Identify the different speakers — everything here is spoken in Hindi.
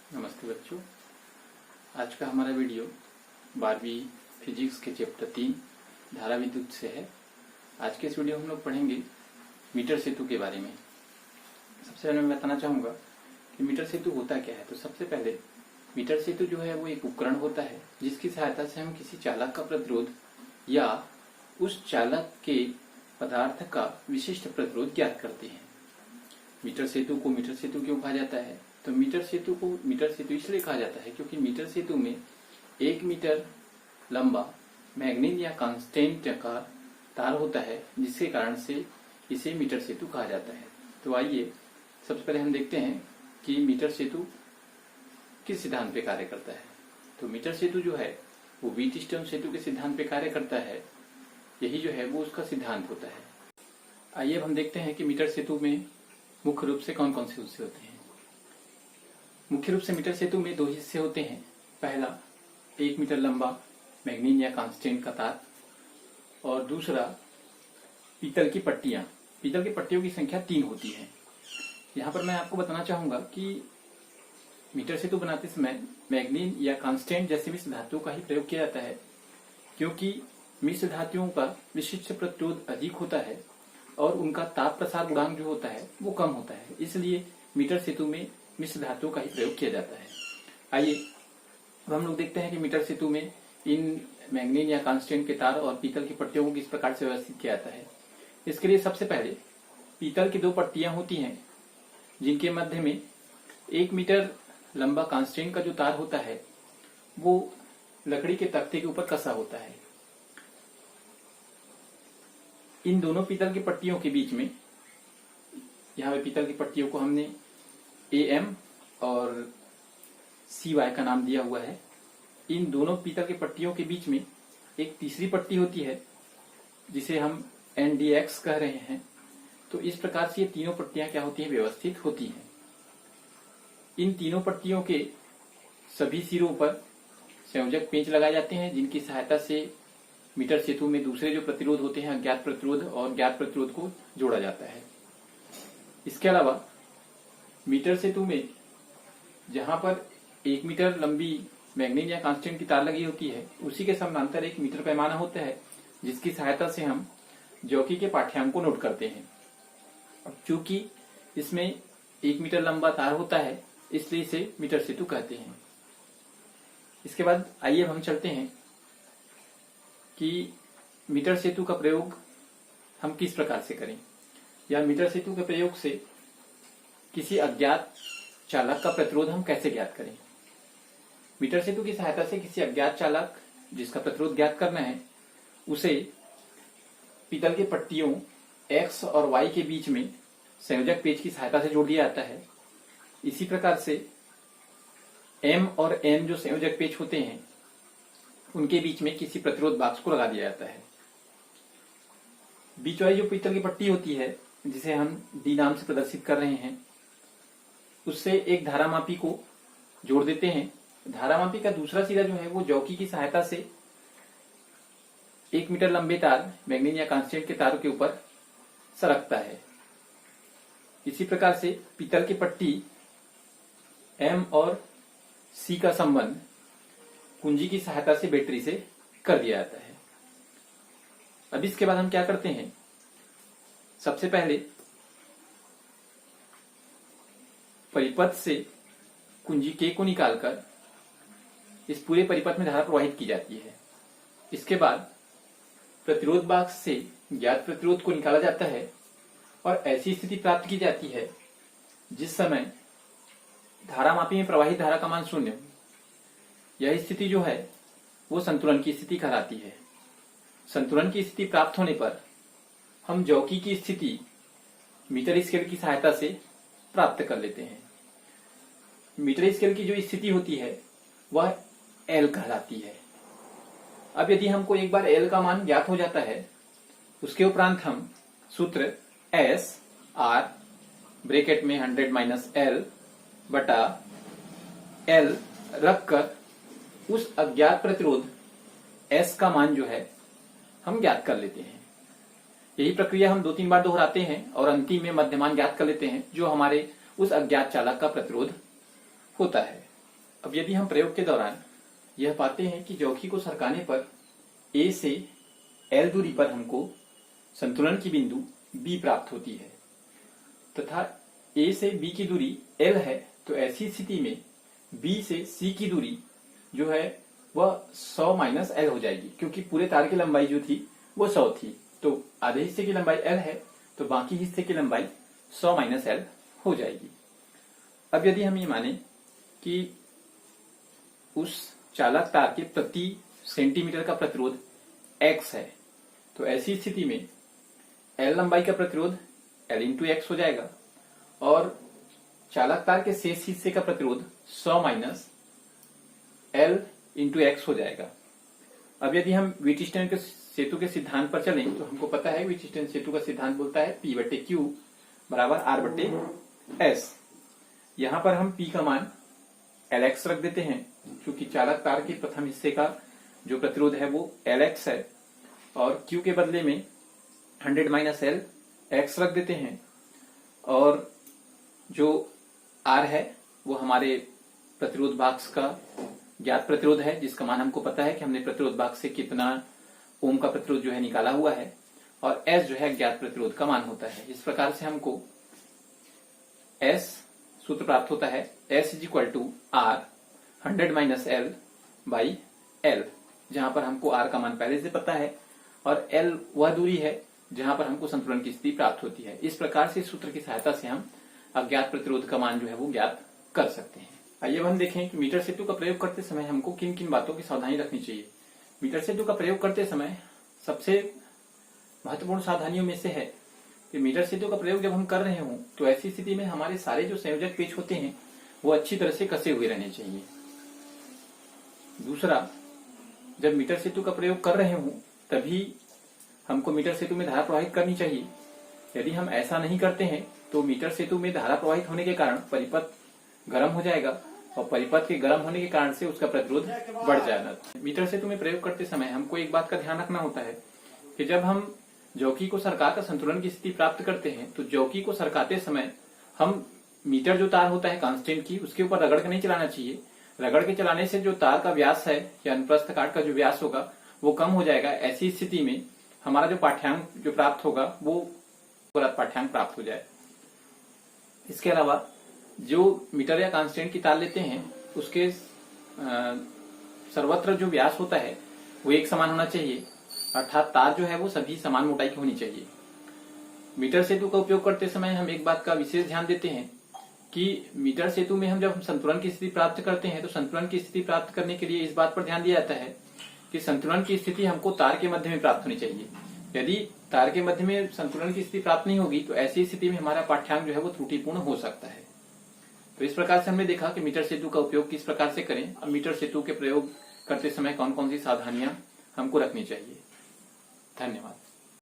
Speaker 1: नमस्ते बच्चों। आज का हमारा वीडियो 12वीं फिजिक्स के चैप्टर 3 धारा विद्युत से है। आज के इस वीडियो में हम लोग पढ़ेंगे मीटर सेतु के बारे में। सबसे पहले मैं बताना चाहूँगा कि मीटर सेतु होता क्या है। तो सबसे पहले मीटर सेतु जो है वो एक उपकरण होता है जिसकी सहायता से हम किसी चालक का प्रतिरोध या उस चालक के पदार्थ का विशिष्ट प्रतिरोध ज्ञात करते हैं। मीटर सेतु को मीटर सेतु क्यों कहा जाता है? तो मीटर सेतु को मीटर सेतु इसलिए कहा जाता है क्योंकि मीटर सेतु में 1 मीटर लंबा मैग्नीज या कांस्टेंट का तार होता है, जिसके कारण से इसे मीटर सेतु कहा जाता है। तो आइए सबसे पहले हम देखते हैं कि मीटर सेतु किस सिद्धांत पे कार्य करता है। तो मीटर सेतु जो है वो व्हीटस्टोन सेतु के सिद्धांत पे कार्य करता है। यही जो है वो उसका सिद्धांत होता है। आइए अब हम देखते हैं कि मीटर सेतु में मुख्य रूप से कौन कौन से हिस्से होते हैं। मुख्य रूप से मीटर सेतु में 2 हिस्से होते हैं। पहला 1 मीटर लंबा मैग्नीज या कांस्टेंट का तार और दूसरा पीतल की पट्टियां। पीतल की पट्टियों की संख्या 3 होती है। यहाँ पर मैं आपको बताना चाहूंगा कि मीटर सेतु बनाते समय मैग्नीज या कांस्टेंट जैसे मिश्र धातुओं का ही प्रयोग किया जाता है, क्योंकि मिश्र धातुओं का विशिष्ट प्रतिरोध अधिक होता है और उनका ताप प्रसार गुणांक जो होता है वो कम होता है। इसलिए मीटर सेतु में मिश्र धातुओं का ही प्रयोग किया जाता है। आइए अब हम लोग देखते हैं कि मीटर सेतु में इन मैग्नीज या कांस्टेंट के तार और पीतल की पट्टियों को किस प्रकार से व्यवस्थित किया जाता है। इसके लिए सबसे पहले पीतल की 2 पट्टियां होती हैं, जिनके मध्य में 1 मीटर लंबा कांस्टेंट का जो तार होता है वो लकड़ी के तख्ते के ऊपर कसा होता है। इन दोनों पीतल की पट्टियों के बीच में, यहाँ पे पीतल की पट्टियों को हमने AM और CY का नाम दिया हुआ है। इन दोनों पीतल की पट्टियों के बीच में एक तीसरी पट्टी होती है जिसे हम NDX कह रहे हैं। तो इस प्रकार से ये तीनों पट्टियां क्या होती हैं, व्यवस्थित होती हैं। इन तीनों पट्टियों के सभी सिरों पर संयोजक पेंच लगाए जाते हैं, जिनकी सहायता से मीटर सेतु में दूसरे जो प्रतिरोध होते हैं, अज्ञात प्रतिरोध और ज्ञात प्रतिरोध को जोड़ा जाता है। इसके अलावा मीटर सेतु में जहां पर 1 मीटर लंबी मैग्नीज या कांस्टेंट की तार लगी होती है, उसी के समानांतर 1 मीटर पैमाना होता है, जिसकी सहायता से हम जॉकी के पाठ्यांक को नोट करते हैं। अब चूंकि इसमें 1 मीटर लंबा तार होता है, इसलिए इसे मीटर सेतु कहते हैं। इसके बाद आइए हम चलते हैं कि मीटर सेतु का प्रयोग हम किस प्रकार से करें, या मीटर सेतु के प्रयोग से किसी अज्ञात चालक का प्रतिरोध हम कैसे ज्ञात करें। मीटर सेतु की सहायता से किसी अज्ञात चालक जिसका प्रतिरोध ज्ञात करना है, उसे पीतल की पट्टियों X और Y के बीच में संयोजक पेच की सहायता से जोड़ दिया जाता है। इसी प्रकार से M और N जो संयोजक पेच होते हैं, उनके बीच में किसी प्रतिरोध बाक्स को लगा दिया जाता है। बीच वाली जो पीतल की पट्टी होती है, जिसे हम D नाम से प्रदर्शित कर रहे हैं, उससे एक धारामापी को जोड़ देते हैं। धारामापी का दूसरा सिरा जो है वो जॉकी की सहायता से 1 मीटर लंबे तार मैग्नीज या कांस्टेंट के तारों के ऊपर सरकता है। इसी प्रकार से पीतल की पट्टी M और C का संबंध कुंजी की सहायता से बैटरी से कर दिया जाता है। अब इसके बाद हम क्या करते हैं, सबसे पहले परिपथ से कुंजी K को निकालकर इस पूरे परिपथ में धारा प्रवाहित की जाती है। इसके बाद प्रतिरोध बाक्स से ज्ञात प्रतिरोध को निकाला जाता है और ऐसी स्थिति प्राप्त की जाती है जिस समय धारामापी में प्रवाहित धारा का मान 0 हो। यह स्थिति जो है वो संतुलन की स्थिति कहलाती है। संतुलन की स्थिति प्राप्त होने पर हम जॉकी की स्थिति मीटर स्केल की सहायता से प्राप्त कर लेते हैं। मीटर स्केल की जो स्थिति होती है वह L कहलाती है। अब यदि हमको एक बार L का मान ज्ञात हो जाता है, उसके उपरांत हम सूत्र S R ब्रैकेट में 100 - L बटा L रखकर उस अज्ञात प्रतिरोध S का मान जो है हम ज्ञात कर लेते हैं। यही प्रक्रिया हम 2-3 बार दोहराते हैं और अंतिम में मध्यमान ज्ञात कर लेते हैं, जो हमारे उस अज्ञात चालक का प्रतिरोध होता है। अब यदि हम प्रयोग के दौरान यह पाते हैं कि चौकी को सरकाने पर A से L दूरी पर हमको संतुलन की बिंदु B प्राप्त होती है तथा A से B की दूरी L है, तो ऐसी स्थिति में B से C की दूरी जो है वह 100 माइनस L हो जाएगी, क्योंकि पूरे तार की लंबाई जो थी वो 100 थी। तो आधे हिस्से की लंबाई L है, तो बाकी हिस्से की लंबाई 100 माइनस L हो जाएगी। अब यदि हम ये माने कि उस चालक तार के प्रति सेंटीमीटर का प्रतिरोध X है, तो ऐसी स्थिति में L लंबाई का प्रतिरोध L इंटू X हो जाएगा और चालक तार के शेष हिस्से का प्रतिरोध 100 माइनस L इंटू X हो जाएगा। अब यदि हम व्हीटस्टोन के सेतु के सिद्धांत पर चलें तो हमको पता है व्हीटस्टोन सेतु का सिद्धांत बोलता है P बटे Q बराबर R बटे S। यहां पर हम P का मान Lx रख देते हैं, क्योंकि चालक तार के प्रथम हिस्से का जो प्रतिरोध है वो Lx है और Q के बदले में 100 माइनस L X रख देते हैं और जो R है वो हमारे प्रतिरोध बाक्स का ज्ञात प्रतिरोध है, जिसका मान हमको पता है कि हमने प्रतिरोध बाक्स से कितना ओम का प्रतिरोध जो है निकाला हुआ है, और S जो है ज्ञात प्रतिरोध का मान होता है। इस प्रकार से हमको S सूत्र प्राप्त होता है S is equal to R 100 minus L by L, जहां पर हमको R का मान पहले से पता है और L वह दूरी है जहां पर हमको संतुलन की स्थिति प्राप्त होती है। इस प्रकार से सूत्र की सहायता से हम अज्ञात प्रतिरोध का मान जो है वो ज्ञात कर सकते हैं। आइए अब हम देखें कि मीटर सेतु का प्रयोग करते समय हमको किन किन बातों की सावधानी रखनी चाहिए। मीटर सेतु का प्रयोग करते समय सबसे महत्वपूर्ण सावधानियों में से है कि मीटर सेतु का प्रयोग जब हम कर रहे हों तो ऐसी स्थिति में हमारे सारे जो संयोजक पेच होते हैं वो अच्छी तरह से कसे हुए रहने चाहिए। दूसरा, जब मीटर सेतु का प्रयोग कर रहे हों तभी हमको मीटर सेतु में धारा प्रवाहित करनी चाहिए। यदि हम ऐसा नहीं करते हैं तो मीटर सेतु में धारा प्रवाहित होने के कारण परिपथ गर्म हो जाएगा और परिपथ के गर्म होने के कारण से उसका प्रतिरोध बढ़ जाएगा। मीटर सेतु में प्रयोग करते समय हमको एक बात का ध्यान रखना होता है कि जब हम चौकी को सरकाकर संतुलन की स्थिति प्राप्त करते हैं तो चौकी को सरकाते समय हम मीटर जो तार होता है कांस्टेंट की, उसके ऊपर रगड़ के नहीं चलाना चाहिए। रगड़ के चलाने से जो तार का व्यास है या अनुप्रस्थ काट का जो व्यास होगा वो कम हो जाएगा। ऐसी स्थिति में हमारा जो पाठ्यांक जो प्राप्त होगा वो पूरा पाठ्यांक प्राप्त हो जाए। इसके अलावा जो मीटर या कांस्टेंट की तार लेते हैं उसके सर्वत्र जो व्यास होता है वो एक समान होना चाहिए, अर्थात तार जो है वो सभी समान मोटाई की होनी चाहिए। मीटर सेतु का उपयोग करते समय हम एक बात का विशेष ध्यान देते हैं कि मीटर सेतु में हम जब संतुलन की स्थिति प्राप्त करते हैं तो संतुलन की स्थिति प्राप्त करने के लिए इस बात पर ध्यान दिया जाता है कि संतुलन की स्थिति हमको तार के मध्य में प्राप्त होनी चाहिए। यदि तार के मध्य में संतुलन की स्थिति प्राप्त नहीं होगी तो ऐसी स्थिति में हमारा पाठ्यांक जो है वो त्रुटिपूर्ण हो सकता है। तो इस प्रकार से हमने देखा कि मीटर सेतु का उपयोग किस प्रकार से करें और मीटर सेतु के प्रयोग करते समय कौन कौन सी सावधानियां हमको रखनी चाहिए। धन्यवाद।